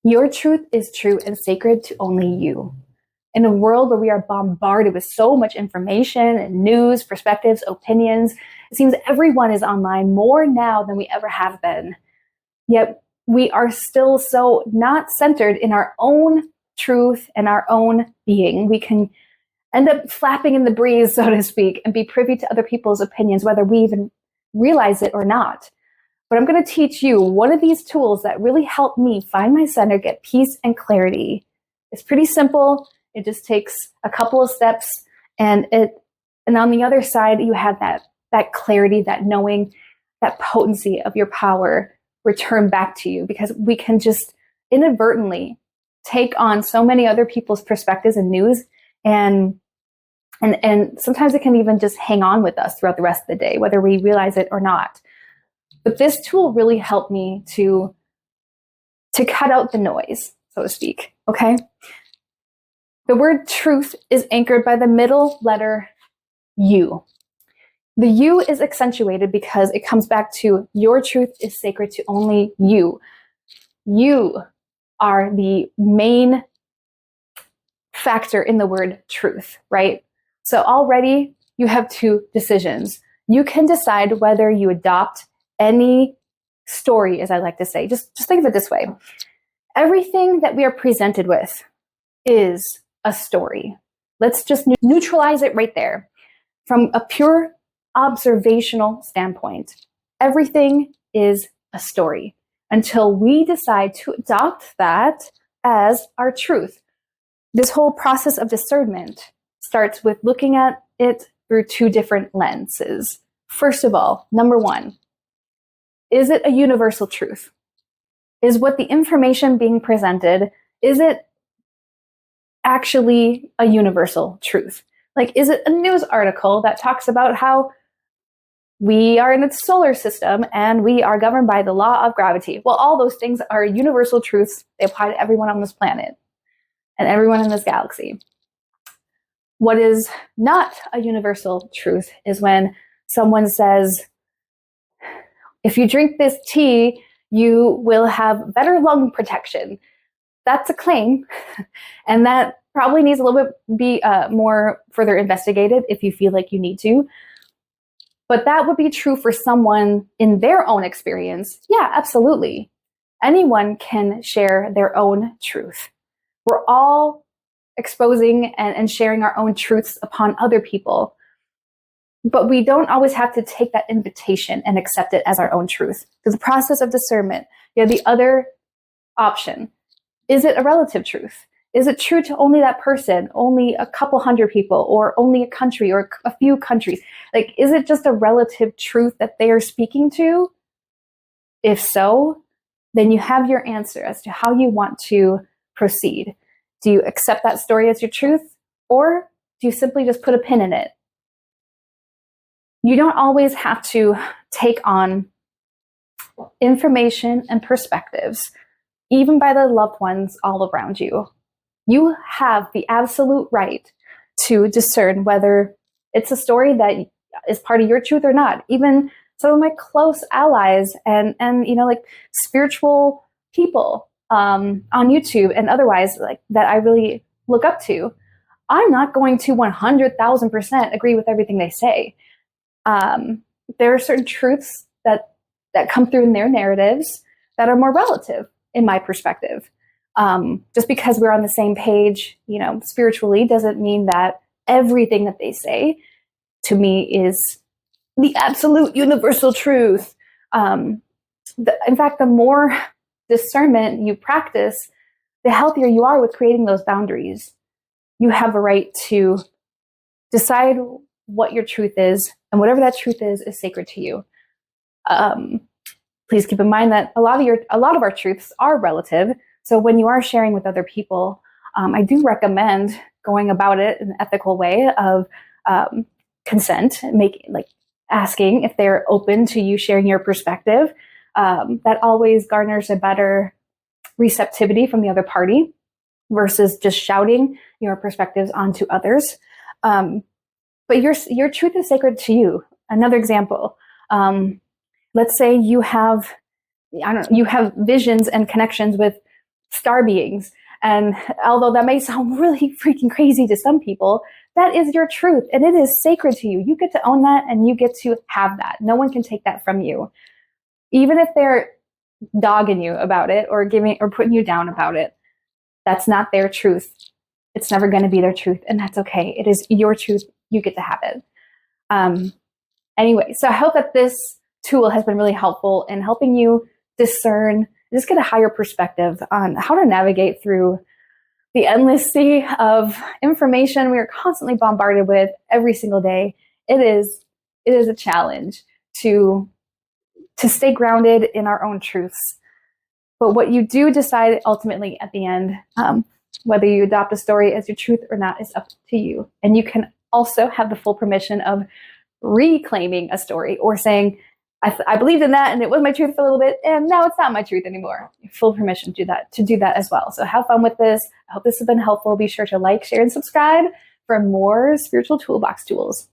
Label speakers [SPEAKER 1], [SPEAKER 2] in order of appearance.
[SPEAKER 1] Your truth is true and sacred to only you. In a world where we are bombarded with so much information and news, perspectives, opinions, it seems everyone is online more now than we ever have been. Yet we are still so not centered in our own truth and our own being. We can end up flapping in the breeze, so to speak, and be privy to other people's opinions, whether we even realize it or not. But I'm going to teach you one of these tools that really helped me find my center, get peace and clarity. It's pretty simple. It just takes a couple of steps, and on the other side, you have that clarity, that knowing, that potency of your power return back to you, because we can just inadvertently take on so many other people's perspectives and news, and sometimes it can even just hang on with us throughout the rest of the day, whether we realize it or not. But this tool really helped me to cut out the noise, so to speak, okay? The word truth is anchored by the middle letter U. The U is accentuated because it comes back to your truth is sacred to only you. You are the main factor in the word truth, right? So already you have two decisions. You can decide whether you adopt any story, as I like to say. Just think of it this way. Everything that we are presented with is a story. Let's just neutralize it right there. From a pure observational standpoint, everything is a story until we decide to adopt that as our truth. This whole process of discernment starts with looking at it through two different lenses. First of all, number one, is it a universal truth? Is what the information being presented, is it actually a universal truth? Like, is it a news article that talks about how we are in a solar system and we are governed by the law of gravity? Well, all those things are universal truths. They apply to everyone on this planet and everyone in this galaxy. What is not a universal truth is when someone says, if you drink this tea, you will have better lung protection. That's a claim, and that probably needs a little bit be more further investigated if you feel like you need to. But that would be true for someone in their own experience. Yeah, absolutely. Anyone can share their own truth. We're all exposing and sharing our own truths upon other people. But we don't always have to take that invitation and accept it as our own truth. Through the process of discernment, you have the other option. Is it a relative truth? Is it true to only that person, only a couple hundred people, or only a country or a few countries? Like, is it just a relative truth that they are speaking to? If so, then you have your answer as to how you want to proceed. Do you accept that story as your truth, or do you simply just put a pin in it? You don't always have to take on information and perspectives, even by the loved ones all around you. You have the absolute right to discern whether it's a story that is part of your truth or not. Even some of my close allies and like spiritual people on YouTube and otherwise, like that I really look up to, I'm not going to 100,000% agree with everything they say. There are certain truths that come through in their narratives that are more relative in my perspective. Just because we're on the same page, spiritually, doesn't mean that everything that they say to me is the absolute universal truth. In fact, the more discernment you practice, the healthier you are with creating those boundaries. You have a right to decide what your truth is, and whatever that truth is sacred to you. Please keep in mind that a lot of our truths are relative. So when you are sharing with other people, I do recommend going about it in an ethical way of consent, asking if they're open to you sharing your perspective. That always garners a better receptivity from the other party versus just shouting your perspectives onto others. But your truth is sacred to you. Another example, let's say you have visions and connections with star beings. And although that may sound really freaking crazy to some people, that is your truth and it is sacred to you. You get to own that and you get to have that. No one can take that from you. Even if they're dogging you about it or putting you down about it, that's not their truth. It's never going to be their truth, and that's okay. It is your truth. You get to have it. Anyway, so I hope that this tool has been really helpful in helping you discern, just get a higher perspective on how to navigate through the endless sea of information we are constantly bombarded with every single day. It is a challenge to stay grounded in our own truths. But what you do decide ultimately at the end, whether you adopt a story as your truth or not, is up to you. And you can also have the full permission of reclaiming a story or saying, I believed in that and it was my truth for a little bit and now it's not my truth anymore. Full permission to do that as well. So have fun with this. I hope this has been helpful. Be sure to like, share, and subscribe for more spiritual toolbox tools.